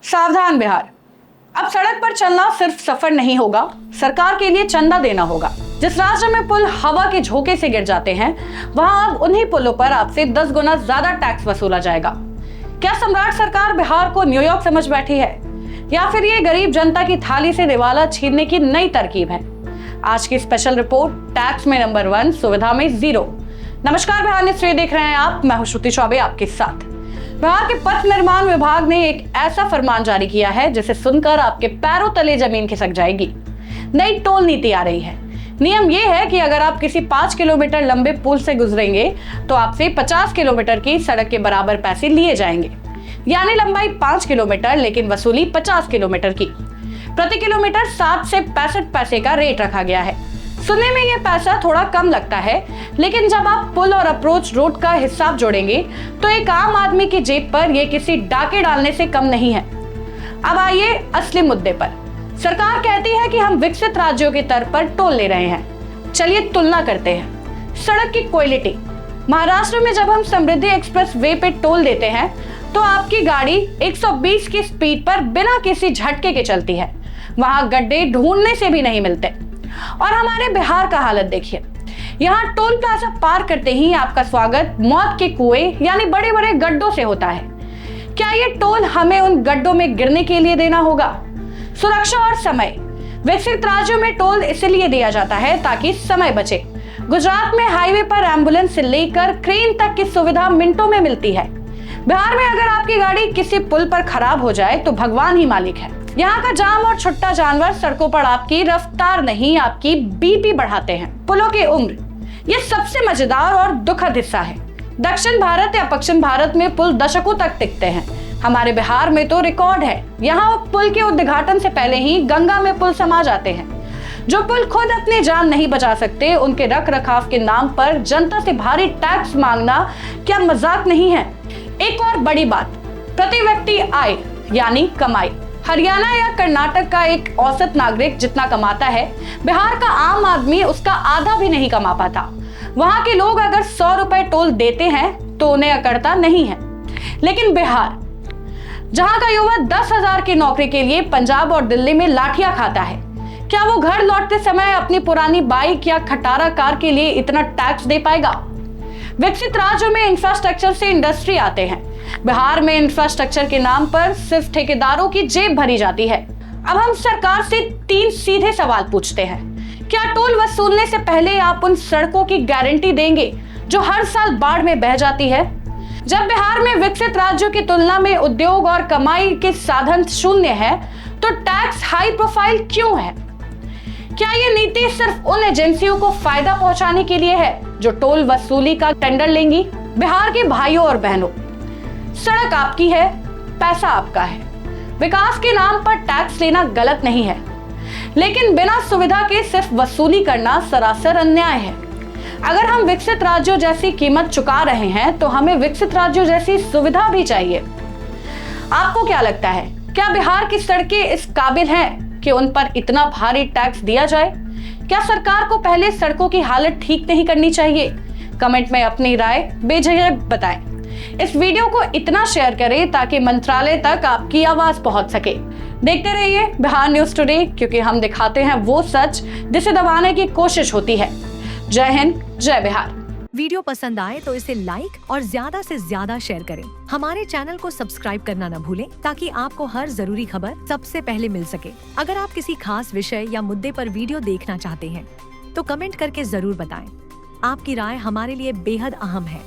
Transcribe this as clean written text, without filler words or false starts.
सावधान बिहार, अब सड़क पर चलना सिर्फ सफर नहीं होगा, सरकार के लिए चंदा देना होगा। जिस राज्य में पुल हवा के झोंके से गिर जाते हैं, वहां अब उन्हीं पुलों पर आपसे 10 गुना ज्यादा टैक्स वसूला जाएगा। क्या सम्राट सरकार बिहार को न्यूयॉर्क समझ बैठी है, या फिर ये गरीब जनता की थाली से दिवाला छीनने की नई तरकीब है? आज की स्पेशल रिपोर्ट, टैक्स में नंबर 1, सुविधा में 0। नमस्कार, बिहार न्यूज़ देख रहे हैं आप, मैं हूं श्रुति चौबे आपके साथ। बिहार के पथ निर्माण विभाग ने एक ऐसा फरमान जारी किया है जिसे सुनकर आपके पैरों तले जमीन खिसक जाएगी। नई टोल नीति आ रही है। नियम यह है कि अगर आप किसी 5 किलोमीटर लंबे पुल से गुजरेंगे तो आपसे 50 किलोमीटर की सड़क के बराबर पैसे लिए जाएंगे, यानी लंबाई 5 किलोमीटर लेकिन वसूली 50 किलोमीटर की। प्रति किलोमीटर 7 से 65 पैसे का रेट रखा गया है। सुनने में यह पैसा थोड़ा कम लगता है, लेकिन जब आप पुल और अप्रोच रोड का हिसाब जोड़ेंगे तो एक आम आदमी की जेब पर यह किसी डाके डालने से कम नहीं है। अब आइए असली मुद्दे पर। सरकार कहती है कि हम विकसित राज्यों के तर्ज पर टोल ले रहे हैं। चलिए तुलना करते हैं। सड़क की क्वालिटी। महाराष्ट्र में जब हम समृद्धि एक्सप्रेस वे पे टोल देते हैं तो आपकी गाड़ी 120 की स्पीड पर बिना किसी झटके के चलती है। वहां गड्ढे ढूंढने से भी नहीं मिलते। और हमारे बिहार का हालत देखिए। यहाँ टोल प्लाजा पार करते ही आपका स्वागत मौत के कुएं यानी बड़े बड़े गड्ढों से होता है। क्या ये टोल हमें उन गड्ढों में गिरने के लिए देना होगा? सुरक्षा और समय। विकसित राज्यों में टोल इसलिए दिया जाता है ताकि समय बचे। गुजरात में हाईवे पर एम्बुलेंस से लेकर क्रेन तक की सुविधा मिनटों में मिलती है। बिहार में अगर आपकी गाड़ी किसी पुल पर खराब हो जाए तो भगवान ही मालिक है। यहाँ का जाम और छुट्टा जानवर सड़कों पर आपकी रफ्तार नहीं, आपकी बीपी बढ़ाते हैं। पुलों की उम्र, ये सबसे मजेदार और दुखद हिस्सा है। दक्षिण भारत या पश्चिम भारत में पुल दशकों तक टिकते हैं। हमारे बिहार में तो रिकॉर्ड है। यहाँ पुल के उद्घाटन से पहले ही गंगा में पुल समा जाते हैं। जो पुल खुद अपनी जान नहीं बचा सकते, उनके रख रखाव के नाम पर जनता से भारी टैक्स मांगना क्या मजाक नहीं है? एक और बड़ी बात, प्रति व्यक्ति आय यानी कमाई। हरियाणा या कर्नाटक का एक औसत नागरिक जितना कमाता है, बिहार का आम आदमी उसका आधा भी नहीं कमा पाता। वहां के लोग अगर 100 रुपए टोल देते हैं तो उन्हें अकड़ता नहीं है। लेकिन बिहार, जहां का युवा 10,000 की नौकरी के लिए पंजाब और दिल्ली में लाठियां खाता है, क्या वो घर लौटते समय अपनी पुरानी बाइक या खटारा कार के लिए इतना टैक्स दे पाएगा? विकसित राज्यों में इंफ्रास्ट्रक्चर से इंडस्ट्री आते हैं। बिहार में इंफ्रास्ट्रक्चर के नाम पर सिर्फ ठेकेदारों की जेब भरी जाती है। अब हम सरकार से 3 सीधे सवाल पूछते हैं। क्या टोल वसूलने से पहले आप उन सड़कों की गारंटी देंगे जो हर साल बाढ़ में बह जाती है? जब बिहार में विकसित राज्यों की तुलना में उद्योग और कमाई के साधन शून्य है, तो टैक्स हाई प्रोफाइल क्यों है? क्या ये नीति सिर्फ उन एजेंसियों को फायदा पहुंचाने के लिए है जो टोल वसूली का टेंडर लेंगी? बिहार के भाइयों और बहनों, सड़क आपकी है, पैसा आपका है। विकास के नाम पर टैक्स लेना गलत नहीं है, लेकिन बिना सुविधा के सिर्फ वसूली करना सरासर अन्याय है। अगर हम विकसित राज्यों जैसी कीमत चुका रहे हैं तो हमें विकसित राज्यों जैसी सुविधा भी चाहिए। आपको क्या लगता है, क्या बिहार की सड़कें इस काबिल हैं कि उन पर इतना भारी टैक्स दिया जाए? क्या सरकार को पहले सड़कों की हालत ठीक नहीं करनी चाहिए? कमेंट में अपनी राय बेझिझक बताएं। इस वीडियो को इतना शेयर करें ताकि मंत्रालय तक आपकी आवाज पहुंच सके। देखते रहिए बिहार न्यूज़ टुडे, क्योंकि हम दिखाते हैं वो सच जिसे दबाने की कोशिश होती है। जय हिंद, जय बिहार। वीडियो पसंद आए तो इसे लाइक और ज्यादा से ज्यादा शेयर करें। हमारे चैनल को सब्सक्राइब करना न भूलें ताकि आपको हर जरूरी खबर सबसे पहले मिल सके। अगर आप किसी खास विषय या मुद्दे पर वीडियो देखना चाहते हैं तो कमेंट करके जरूर बताएं। आपकी राय हमारे लिए बेहद अहम है।